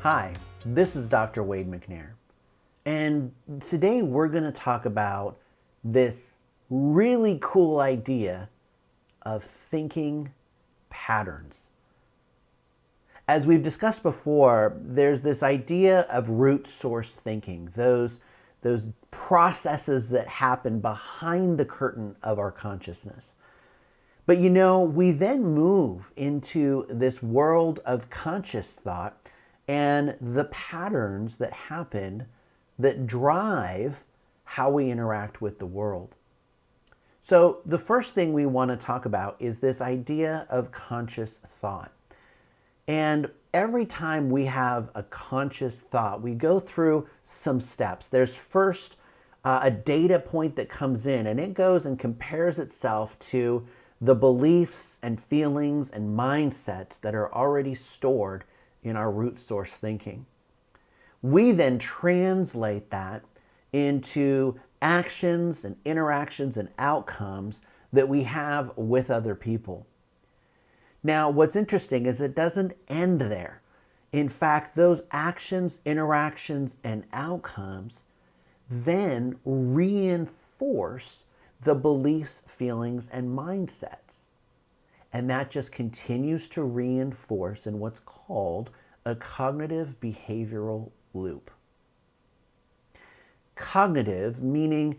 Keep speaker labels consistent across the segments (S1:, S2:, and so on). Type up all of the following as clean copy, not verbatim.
S1: Hi, this is Dr. Wade McNair, and today we're going to talk about this really cool idea of thinking patterns. As we've discussed before, there's this idea of root source thinking, those processes that happen behind the curtain of our consciousness. But we then move into this world of conscious thought and the patterns that happen that drive how we interact with the world. So the first thing we want to talk about is this idea of conscious thought. And every time we have a conscious thought, we go through some steps. There's first a data point that comes in, and it goes and compares itself to the beliefs and feelings and mindsets that are already stored in our root source thinking. We then translate that into actions and interactions and outcomes that we have with other people. Now, what's interesting is it doesn't end there. In fact, those actions, interactions, and outcomes then reinforce the beliefs, feelings, and mindsets. And that just continues to reinforce in what's called a cognitive behavioral loop. Cognitive meaning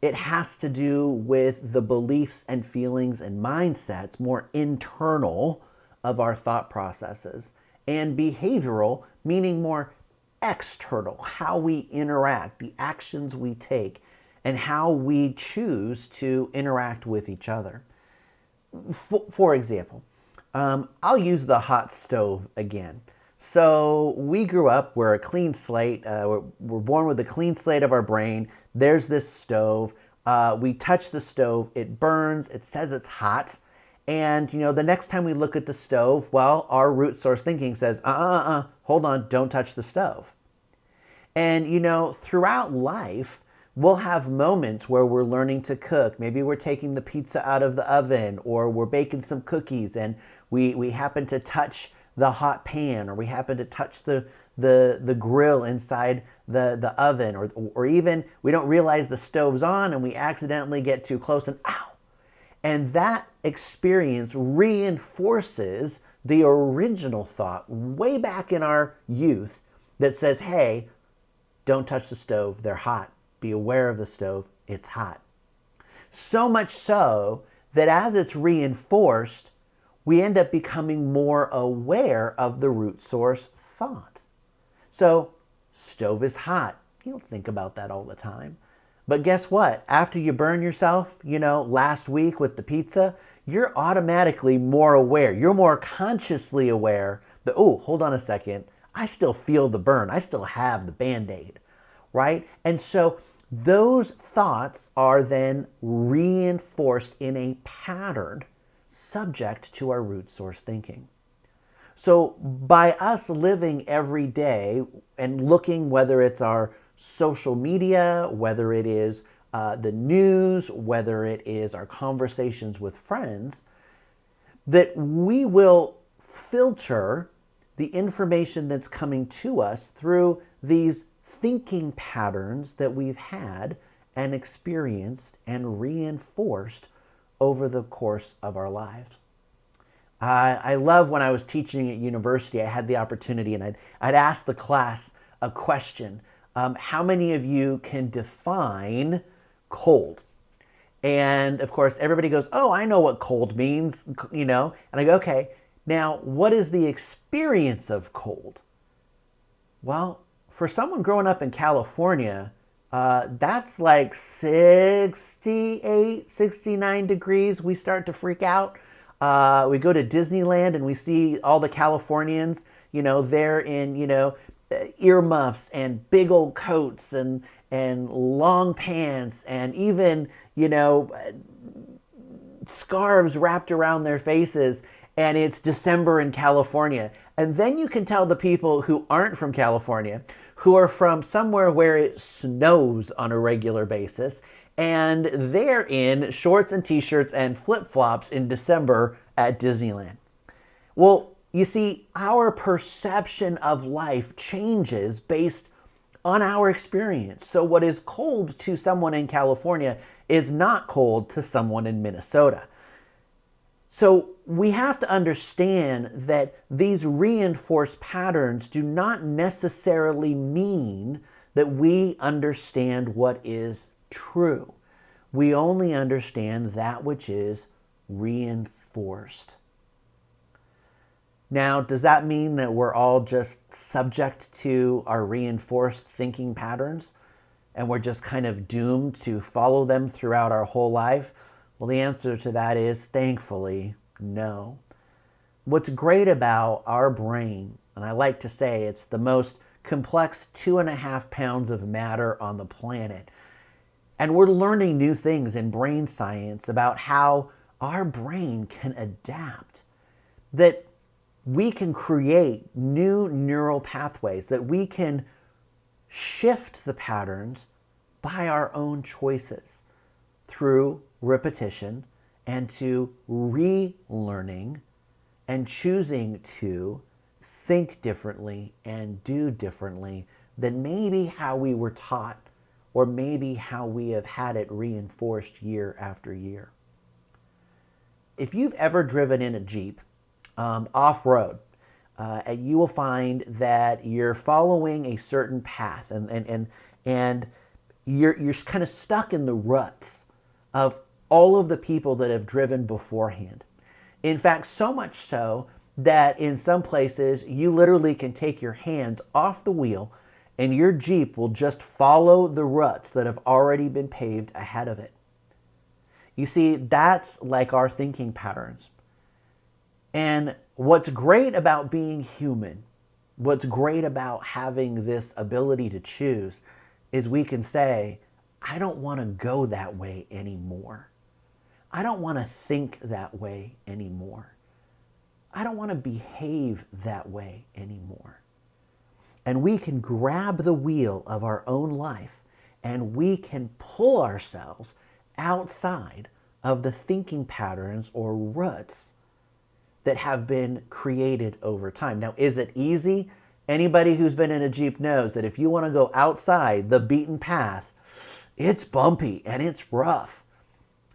S1: it has to do with the beliefs and feelings and mindsets, more internal of our thought processes. And behavioral meaning more external, how we interact, the actions we take, and how we choose to interact with each other. For example, I'll use the hot stove again. So we grew up, we're a clean slate, we're born with a clean slate of our brain. There's this stove. We touch the stove, it burns, it says it's hot. And the next time we look at the stove, well, our root source thinking says, hold on, don't touch the stove. And throughout life, we'll have moments where we're learning to cook. Maybe we're taking the pizza out of the oven, or we're baking some cookies and we happen to touch the hot pan, or we happen to touch the grill inside the oven, or even we don't realize the stove's on and we accidentally get too close and ow. And that experience reinforces the original thought way back in our youth that says, hey, don't touch the stove, they're hot. Be aware of the stove, it's hot. So much so that as it's reinforced, we end up becoming more aware of the root source thought. So, stove is hot. You don't think about that all the time. But guess what? After you burn yourself, last week with the pizza, you're automatically more aware. You're more consciously aware that, oh, hold on a second. I still feel the burn. I still have the Band-Aid, right? And so those thoughts are then reinforced in a pattern subject to our root source thinking. So by us living every day and looking, whether it's our social media, whether it is the news, whether it is our conversations with friends, that we will filter the information that's coming to us through these thinking patterns that we've had and experienced and reinforced over the course of our lives. I love when I was teaching at university, I had the opportunity and I'd ask the class a question. How many of you can define cold? And of course, everybody goes, oh, I know what cold means, And I go, okay, now what is the experience of cold? Well, for someone growing up in California, that's like 68, 69 degrees. We start to freak out. We go to Disneyland and we see all the Californians, they're in, earmuffs and big old coats and long pants and even, scarves wrapped around their faces. And it's December in California. And then you can tell the people who aren't from California, who are from somewhere where it snows on a regular basis, and they're in shorts and t-shirts and flip-flops in December at Disneyland. Well, You see, our perception of life changes based on our experience. So, what is cold to someone in California is not cold to someone in Minnesota. So, we have to understand that these reinforced patterns do not necessarily mean that we understand what is true. We only understand that which is reinforced. Now, does that mean that we're all just subject to our reinforced thinking patterns and we're just kind of doomed to follow them throughout our whole life? Well, the answer to that is thankfully no. What's great about our brain, and I like to say it's the most complex 2.5 pounds of matter on the planet. And we're learning new things in brain science about how our brain can adapt, that we can create new neural pathways, that we can shift the patterns by our own choices through repetition and to relearning and choosing to think differently and do differently than maybe how we were taught or maybe how we have had it reinforced year after year. If you've ever driven in a Jeep off-road, you will find that you're following a certain path and you're kind of stuck in the ruts of all of the people that have driven beforehand. In fact, so much so that in some places you literally can take your hands off the wheel and your Jeep will just follow the ruts that have already been paved ahead of it. You see, that's like our thinking patterns. And what's great about being human, what's great about having this ability to choose, is we can say, I don't want to go that way anymore. I don't want to think that way anymore. I don't want to behave that way anymore. And we can grab the wheel of our own life and we can pull ourselves outside of the thinking patterns or ruts that have been created over time. Now, is it easy? Anybody who's been in a Jeep knows that if you want to go outside the beaten path, it's bumpy and it's rough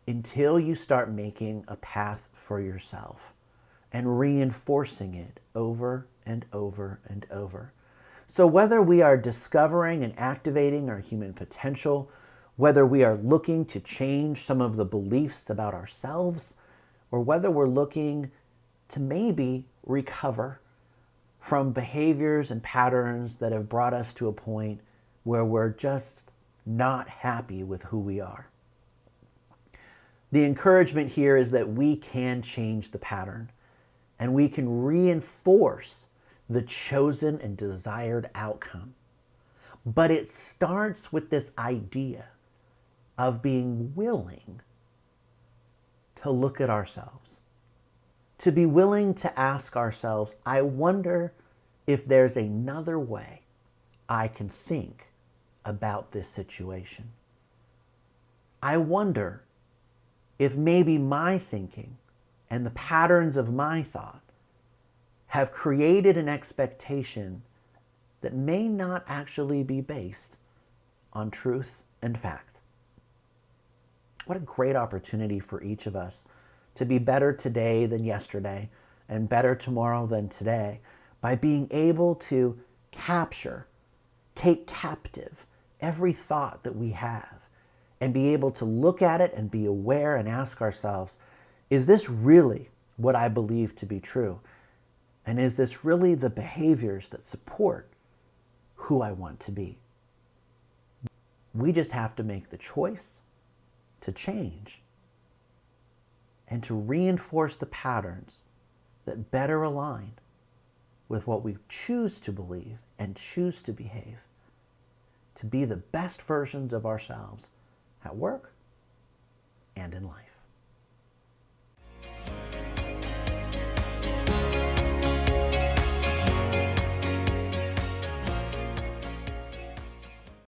S1: until you start making a path for yourself and reinforcing it over and over and over. So whether we are discovering and activating our human potential, whether we are looking to change some of the beliefs about ourselves, or whether we're looking to maybe recover from behaviors and patterns that have brought us to a point where we're just not happy with who we are. The encouragement here is that we can change the pattern and we can reinforce the chosen and desired outcome. But it starts with this idea of being willing to look at ourselves, to be willing to ask ourselves, I wonder if there's another way I can think about this situation. I wonder if maybe my thinking and the patterns of my thought have created an expectation that may not actually be based on truth and fact. What a great opportunity for each of us to be better today than yesterday and better tomorrow than today by being able to capture, take captive every thought that we have and be able to look at it and be aware and ask ourselves, is this really what I believe to be true? And is this really the behaviors that support who I want to be? We just have to make the choice to change and to reinforce the patterns that better align with what we choose to believe and choose to behave, to be the best versions of ourselves at work and in life.